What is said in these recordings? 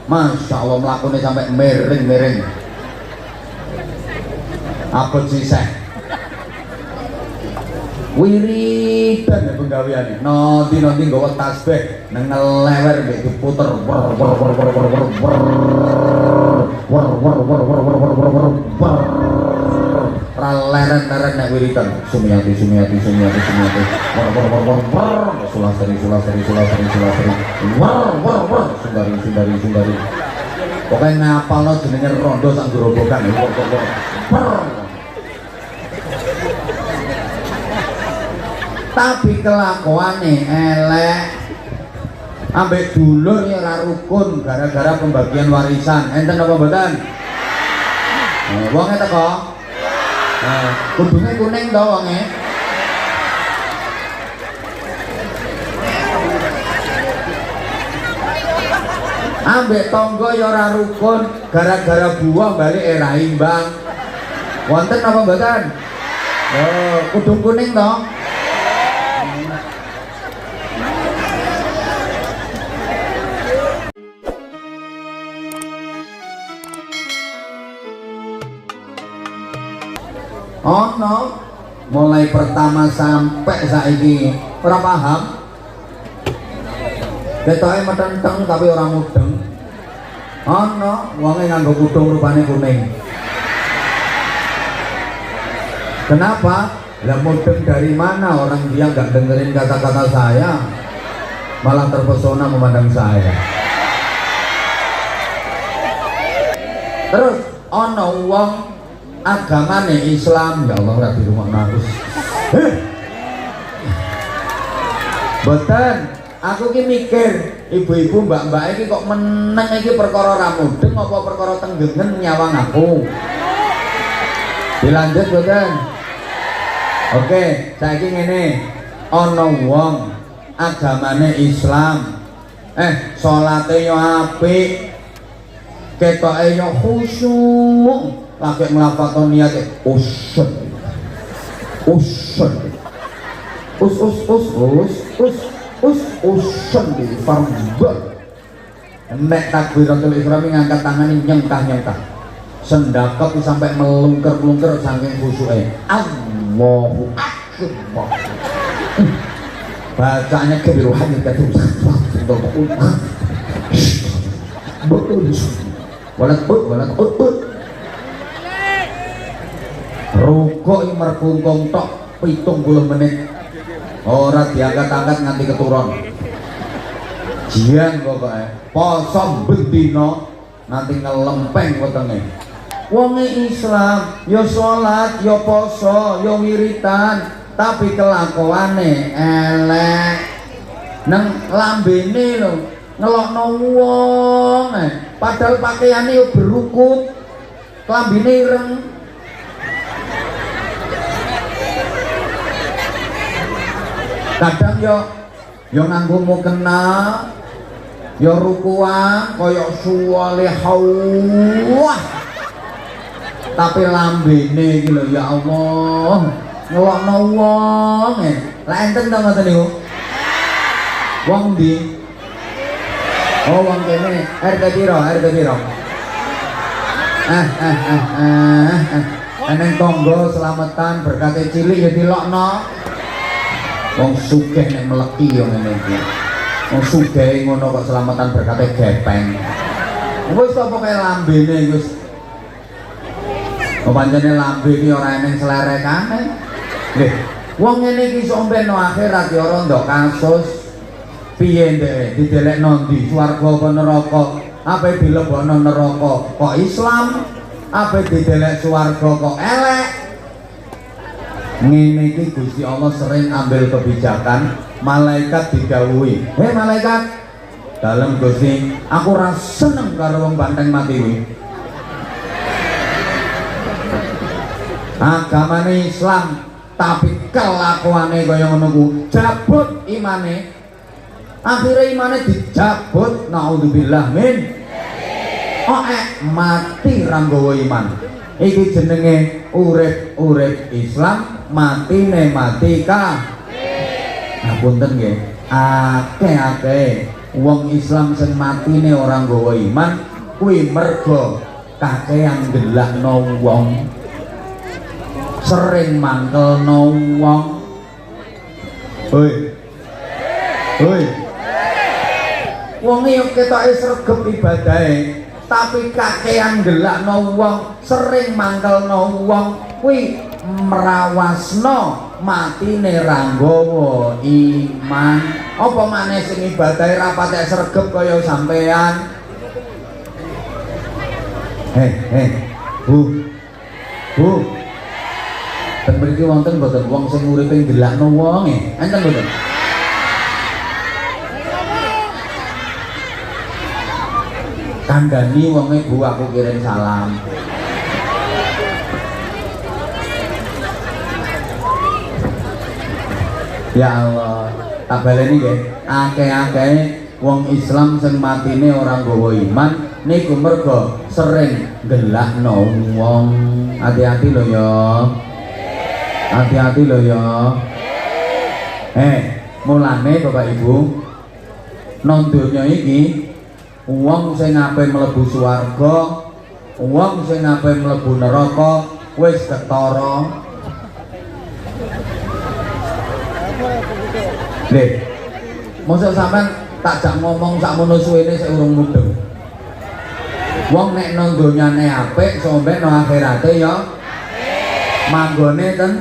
Masya Allah melakukannya sampai miring-miring. Apa sih seh? Wiridan ya penggaweane. Nanti nggawa tasbih nang ngelewer mbek diputer leren-leren nek wiridan. Sumiati sulasari sundari pokoknya ngapalno jenenge rondo sak gerobokan. Tapi kelakuane elek ambek dulur ya ora rukun gara-gara pembagian warisan. Enten apa mboten? Wonge teko. Kudune kuning to wonge. Ambek tangga ya ora rukun gara-gara buah balik ora imbang. Wonten apa mboten? Kudung kuning to. Ono mulai pertama sampai saiki ora paham. Ketoke metenteng tapi ora mudeng. Ono wonge nganggo kudung rupane kuning. Kenapa? Lah mudeng dari mana? Orang dia nggak dengerin kata-kata saya, malah terpesona memandang saya. Terus ono wong agamane Islam, ya Allah ora di rumah aku. Boten, aku ki mikir, ibu-ibu mbak-mbak iki kok meneng iki perkara ra mudeng apa perkara tenggengen nyawang aku. Dilanjut boten? Oke, saiki ngene. Ana wong agamane Islam. Salate yo apik. Ketoke yo khusyuk. Lagi ngelafalkan niatnya usun di farmbal. Nek takbiratul ihram ngangkat tangan nyengkah sendakep sampai melungker saking khusyuke. Allahu akbar. Bacanya kebiruhan itu walat rukuk yang merkungkung tok 70 menit ora diangkat-angkat nganti keturun. Jian pokoknya poso bendino nanti ngelempeng wetenge. Wonge Islam yo sholat yo poso yo wiritan tapi kelakuane elek nang lambene lho ngelokno wong padahal pakaiane yo berukut klambine ireng. Kadang yo nganggo mukena yo rukuan kaya suwalihawah tapi lambene iki lho ya Allah ngelokno wong lha enten to ngoten niku wong ndi wong kene RT piro eneng tangga selamatan berkate cilik ya dilokno. Wong sugih nek meleki yo ngene iki. Wong sugih ngono kok selamatan berkate gepeng. Wis apa kae lambene wis. Pancene lambe iki ora eneng selerekane. Nggih. Wong ngene iki iso mbeno akhirat ya ora ndok kasus. Piye ndek didelekno ndi swarga apa neraka? Apa dilebokno neraka kok Islam? Apa didelek swarga kok elek? Ngene iki Gusti Allah sering ambil kebijakan, malaikat didhawuhi, "Hei malaikat, dalem Gusti, aku ora seneng karo wong banteng mati kuwi." Agamane Islam tapi kelakuane kaya ngono ku, cabut imane. Akhirnya imane dicabut, naudzubillah min. Mati ra nggawa iman. Iki jenenge urip Islam, matine mati kafir. Ngapunten nggih, akeh-akeh wong Islam sing matine ora nggawa iman kuwi mergo kakean ndelakno wong, sering mangkelno wong. Hoi hoi, wong yo ketoke sregep ibadahe tapi kakean ndelakno wong, sering mangkelno wong, kuwi merawasno matine ra nggawa iman. Apa maneh sing ibadahe ra patek sregep kaya sampean? Bu ten mriki wonten mboten wong sing uripe ndelakno wong enten mboten? Kandhani wonge Bu, aku kirim salam. Ya Allah, tak baleni nggih, akeh-akehe wong Islam sing matine ora nggawa iman niku mergo sering ndelakno wong. Hati-hati lho ya. Hati-hati lho ya. Mulane Bapak Ibu, nang donya iki wong sing ape mlebu swarga, wong sing ape mlebu neraka wis ketara. Lho, mosok sampean tak jak ngomong sakmono suwene sik urung mudeng. Wong nek nang donyane apik, sampe nang akhirate ya apik. Manggone ten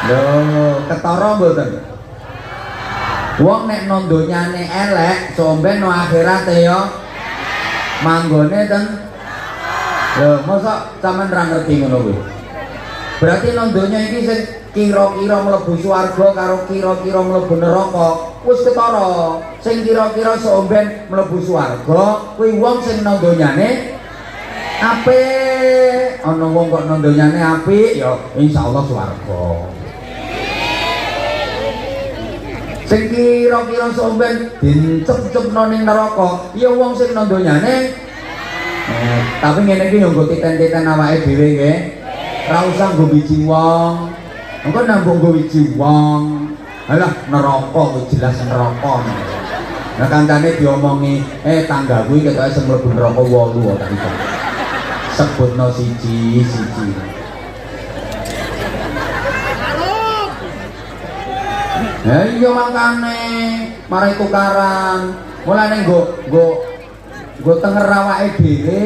lho, ketara mboten? Wong nek nang donyane elek, sampe nang akhirate ya manggone ten lho, mosok sampean ra ngerti ngono kuwi. Berarti nang donya iki sing kira-kira mlebu swarga karo kira-kira mlebu neraka wis ketara. Sing kira-kira somben mlebu swarga kuwi wong sing nang donyane apik. Ana wong kok nang donyane apik ya insyaallah swarga. Sing kira-kira somben dincep-cepno ning neraka ya wong sing nang donyane tapi ngene iki yo nggo titen-titen awake dhewe nggih. Ra usah nggo biji wong. Engko nambung nggo wiji wong. Halah neraka kok jelas neraka. Nah kancane diomongi, tangga kuwi ketoke sing mlebu neraka 8 kok tak iki. Sebutno siji-siji. Ya iya mangkane mari tukaran. Mulane nggo tenger awake dhewe.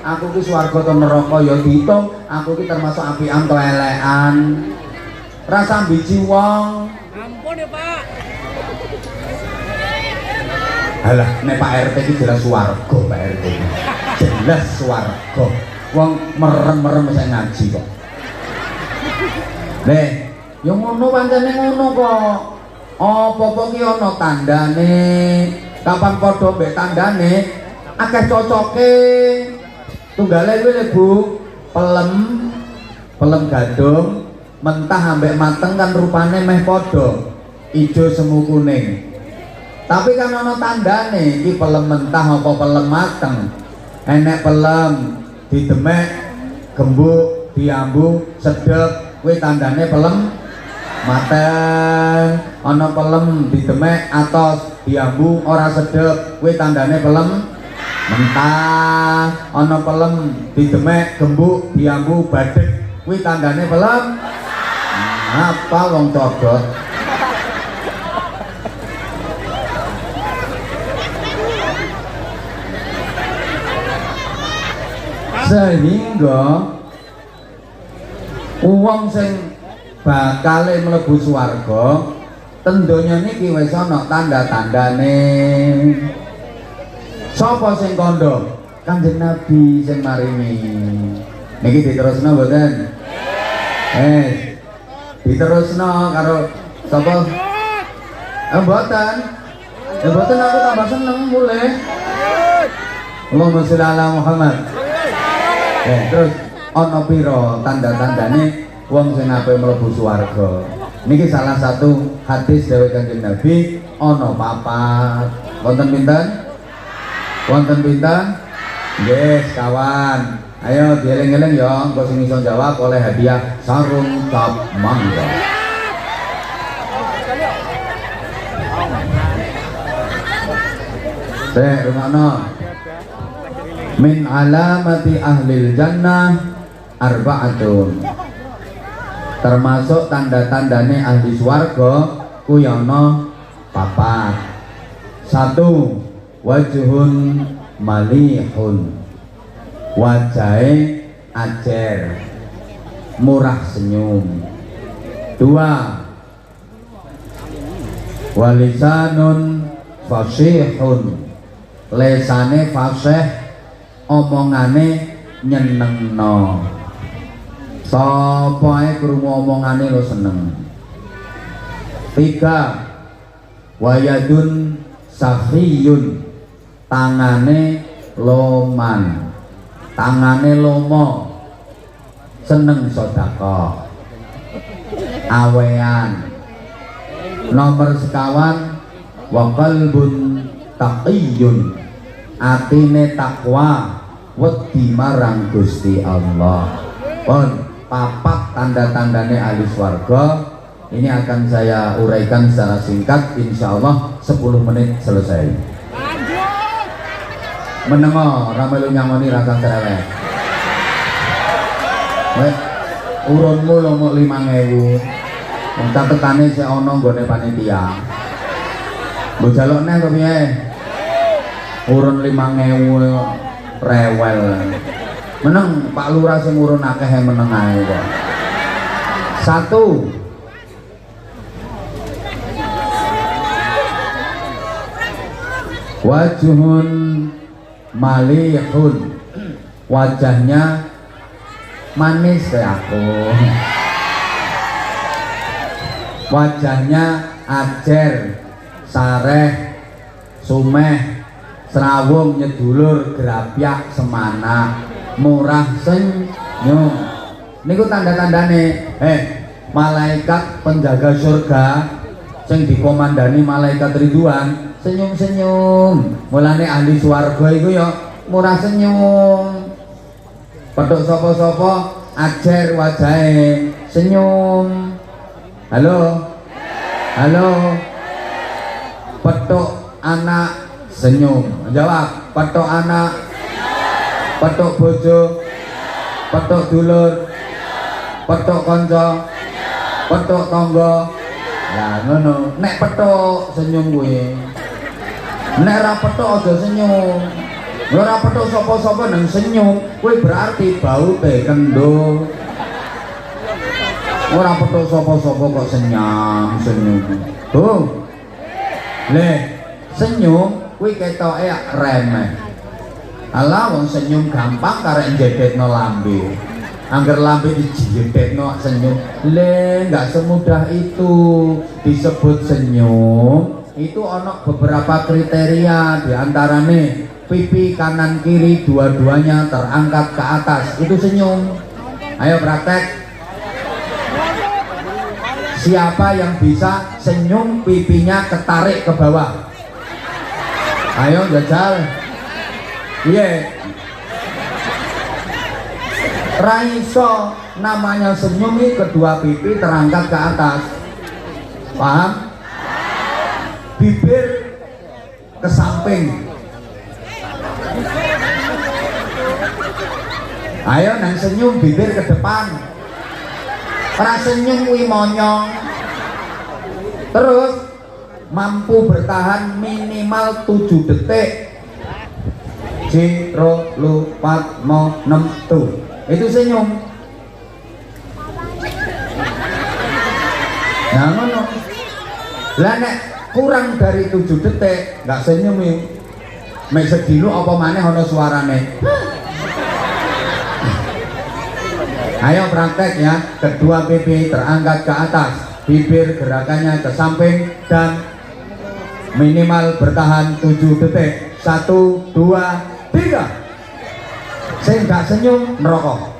Aku ki swarga ta neraka ya diitung, aku ki termasuk apian to elekan. Rasa biji wong. Ampun ya Pak. Halah nek Pak RT iki jelas swarga Pak RT. Jelas swarga. Wong merem-merem sing ngaji kok. Leh, yo ngono pancene ngono kok. Apa-apa ki ana tandane. Kapan padha mbek tandane akeh cocoke. Tunggale kuwi lho Bu, pelem gadung mentah ambek mateng kan rupane meh padha, ijo semu kuning. Tapi kan ana tandane iki pelem mentah apa pelem mateng. Enek pelem didemek, gembuk, diambu, sedep, kuwi tandane pelem mateng. Ana pelem didemek atos, diambu ora sedep, kuwi tandane pelem mentah. Ana pelem didemek, gembuk, diambu, badhek, kuwi tandane pelem. Apa wong codot? Sehingga wong sing bakale mlebu swarga ten donya niki wis ana tanda-tandane. Sapa sing kandha? Kanjeng Nabi sing maringi. Niki diterusno mboten? Diterusno karo sapa? Mboten. Mboten aku tambah seneng mulai. Allahumma sholli ala Muhammad. Terus ana pira tanda-tandane wong sing ape mlebu swarga? Niki salah satu hadis dawuh Kanjeng Nabi ana papat. Wonten pinten? Wonten pinten? Nggih, kawan. Ayo dieling-eling ya, engko sing iso jawab oleh hadiah sarung cap mangga. Rumakno. Min alamati ahlil jannah arba'atun. Termasuk tanda-tandane ahli swarga kuyono papat. Satu, wajhun malihun. Wajahe ajer, murah senyum. Dua, walisanun fasihun. Lesane fasih, omongane nyenengno. Sapa ae krungu omongane lo seneng. Tiga, wayadun safiyun. Tangane loman, tangane lomo, seneng sedekah, awean. Nomor sekawan, wa qalbun taqiyun. Atine takwa, wedi marang Gusti Allah. Pun papat tanda-tandane ahli swarga ini akan saya uraikan secara singkat, insya Allah 10 menit selesai. Menengo ramelu nyamoni rasa cerewet. Weh, urunmu lo mau 5.000. Wong catetane sik ana nggone panitia. Mbok jaluk neh to piye? Urun 5.000 rewel. Meneng Pak Lurah sing urun akeh meneng ae kok. Satu, wajhun malihun. Wajahnya manis kayak aku. Wajahnya ajer, sareh, sumeh, serawung, nyedulur, grapyak, semana, murah senyum. Niku tanda-tandane malaikat penjaga surga sing dikomandani malaikat Ridwan senyum-senyum. Mulane ahli swarga iku ya murah senyum. Pedhok sapa-sapa ajer wajahe senyum. Halo. Halo. Pedhok anak senyum. Jawab, pedhok anak. Pedhok bojo. Pedhok dulur. Pedhok kanca. Pedhok tangga. Ya ngono. Nek pedhok senyum kuwi. Nek ora pedhok aja senyum. Ora pedhok sapa-sapa nang senyum, kuwi berarti baute kendo. Ora pedhok sapa-sapa kok senyum. Tuh. Le, senyum kuwi ketoke remeh. Alah wong senyum gampang karek njedhetno lambe. Angger lambe dijedhetno senyum. Le, enggak semudah itu disebut senyum. Itu ono beberapa kriteria, diantaranya pipi kanan kiri dua-duanya terangkat ke atas, itu senyum. Ayo praktek. Siapa yang bisa senyum pipinya ketarik ke bawah? Ayo jajal. Iya. Raiso namanya senyum ini kedua pipi terangkat ke atas. Paham? Bibir ke samping. Ayo nang senyum bibir ke depan. Ora senyum kuwi monyong. Terus mampu bertahan minimal 7 detik. 0, 4, 6 tuh. Itu senyum. Nah ngono. Lah nek kurang dari 7 detik nggak senyum iki. Mek sedino apa maneh ana suarane. Ayo praktek ya, kedua pipi terangkat ke atas, bibir gerakannya ke samping dan minimal bertahan 7 detik. 1, 2, 3. Saya nggak senyum neraka.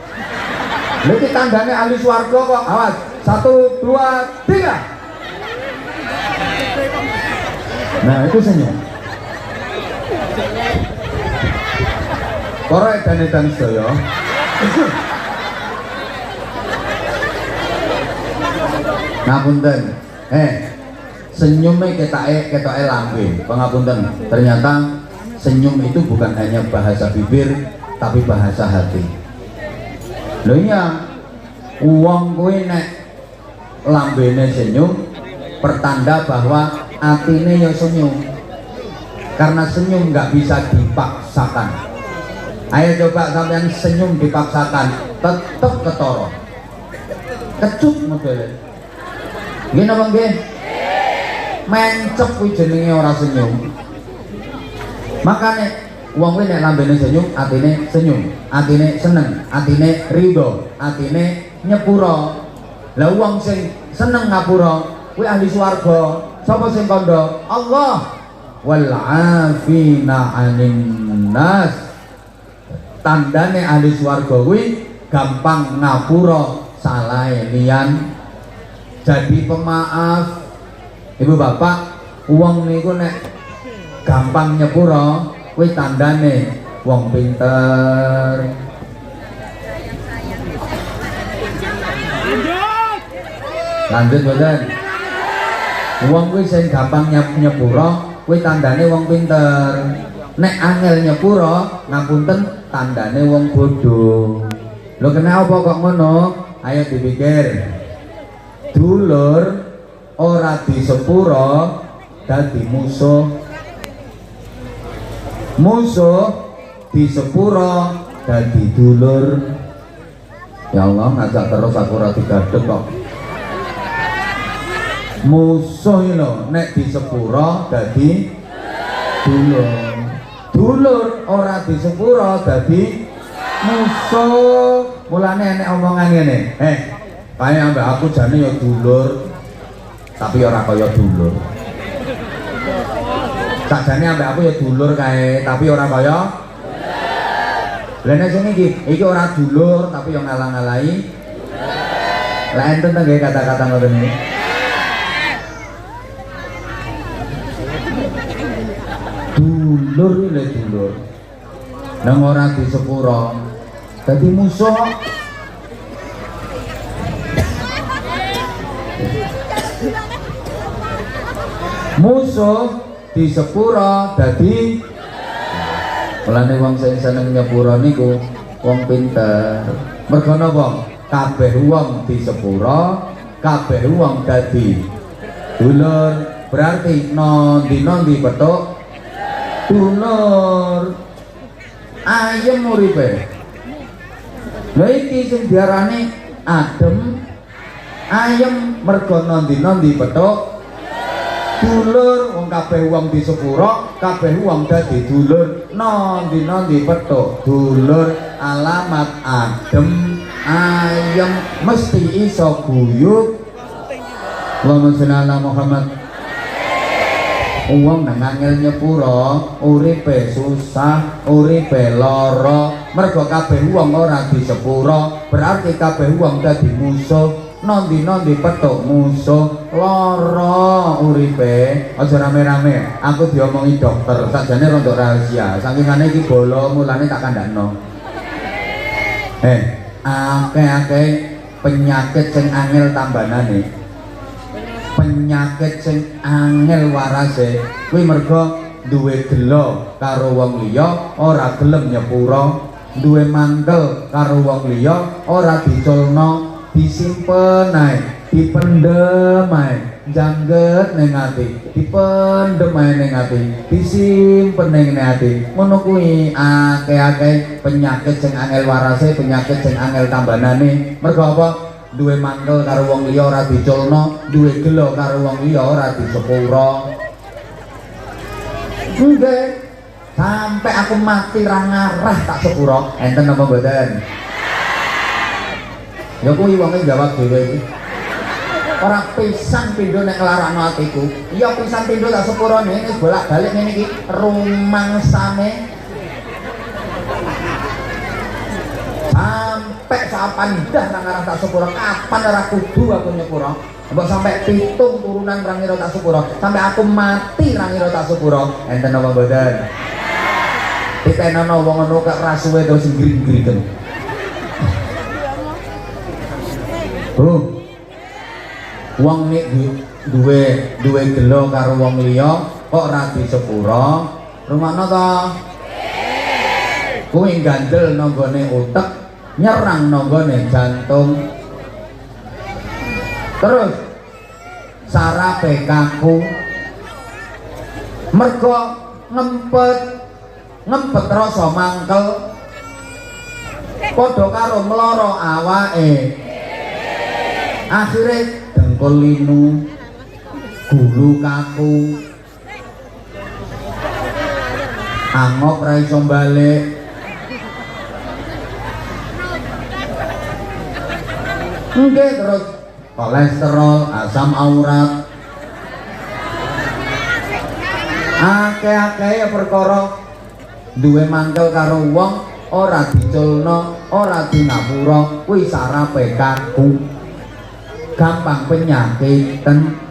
Lagi tandanya ahli swarga kok. Awas. 1, 2, 3. Nah itu senyum. Korek dan sedaya. Ngapunten. Senyumnya ketoke lambe. Pangapunten. Ternyata senyum itu bukan hanya bahasa bibir tapi bahasa hati. Lho iya, wong kuwi nek lambene senyum pertanda bahwa atine ya senyum. Karena senyum nggak bisa dipaksakan. Ayo coba sampean senyum dipaksakan, tetep ketoro. Kecut modelnya. Nggih napa nggih? Mencep kuwi jenenge ora senyum. Makane wong kuwi nek lambene senyum, atine senyum, atine seneng, atine ridho, atine nyepuro. Lah wong sing seneng ngapura kuwi ahli swarga. Sapa sing kandha? Allah. Wal afina 'anin nas. Tandane ahli swarga kuwi gampang ngapura salahe liyan. Jadi pemaaf. Ibu bapak, wong niku nek gampang nyepura kuwi tandane wong pinter. Lanjut mboten? Wong kuwi sing gampang nyepura kuwi tandane wong pinter. Nek angel nyepura ngapunten tandane wong bodoh. Lho kenapa kok ngono? Ayo dipikir. Dulur ora disepura dadi musuh. Musuh disepura dadi dulur. Ya Allah, ngajak terus aku ora digadeg kok. Musuh lho nek disepura dadi dulur. Dulur ora disepura dadi musuh. Mulane nek omongan ngene, kaya ambek aku jane ya dulur, tapi ora kaya dulur. Sakjane ambek aku ya dulur kae, tapi ora kaya. Lah nek sing iki ora dulur tapi yang ngalang-alangi. Lah enten ta nggih kata-kata ngoten iki. Dulur le dulur. Nang ora disepura dadi musuh. Musuh disepura dadi. Mulane wong sing seneng nyepura niku wong pinter. Mergo napa? Kabeh wong disepura, kabeh wong dadi dulur. Berarti nondi-nondi petuk dulur. Ayem uripe. Lha iki sing diarani adem ayem mergo nondi-nondi petuk dulur. Wong kabeh wong disepura, kabeh wong dadi dulur. Nondi-nondi petuk dulur. Alamat adem ayem mesti iso guyub. Allahumma sholli ala Muhammad. Wong nang angel nyepura uripe susah, uripe lara. Mergo kabeh wong ora disepura, berarti kabeh wong dadi musuh. Nondi-nondi petuk musuh, lara uripe. Aja rame-rame, aku diomongi dokter, sakjane rontok rahasia. Sakingane iki bolo mulane tak kandhakno. Akeh-akeh penyakit sing angel tambanane. Penyakit sing angel warase kuwi mergo duwe gelo karo wong liya ora gelem nyepura, duwe mangkel karo wong liya ora diculno, disimpen ae, dipendem ae, jangget ning ati, dipendem ae ning ati, disimpen ning ati. Ngono kuwi akeh-akeh penyakit sing angel warase, penyakit sing angel tambanane. Mergo apa? Duwe mangkel karo wong liya ora diculno, duwe gelo karo wong liya ora disepura. Nggih, sampai aku mati ra ngarah tak sepura. Enten apa mboten? Ya kuwi wonge jawab dhewe iki. Ora pisan pindho nek nglarakno atiku. Iya pisan pindho tak sepura nih, wis bolak-balik ngene iki rumangsane. Sampai sapan dah nang arah tak sepura, kapan ora kudu aku nyepura. Mbok sampai 7 turunan ra ngira tak sepura, sampai aku mati ra ngira tak sepura. Enten apa mboten? Ditenono wong ngono kok rasuwe to sing gring-gringen. Wong nek duwe gelo karo wong liya kok ra disepura, Rumakno to. Kuwi gandel nanggone utek, nyerang nanggone jantung. Terus sarape kaku. Mergo ngempet rasa mangkel. Padha karo mloro awake. Akhire dengkul linu, gulu kaku. Angop ra iso balik. Nggih terus kolesterol, asam urat. Akeh-akeh perkara duwe mangkel karo wong ora diculno, ora dinapura, kuwi sarape kaku. Gampang penyakitan.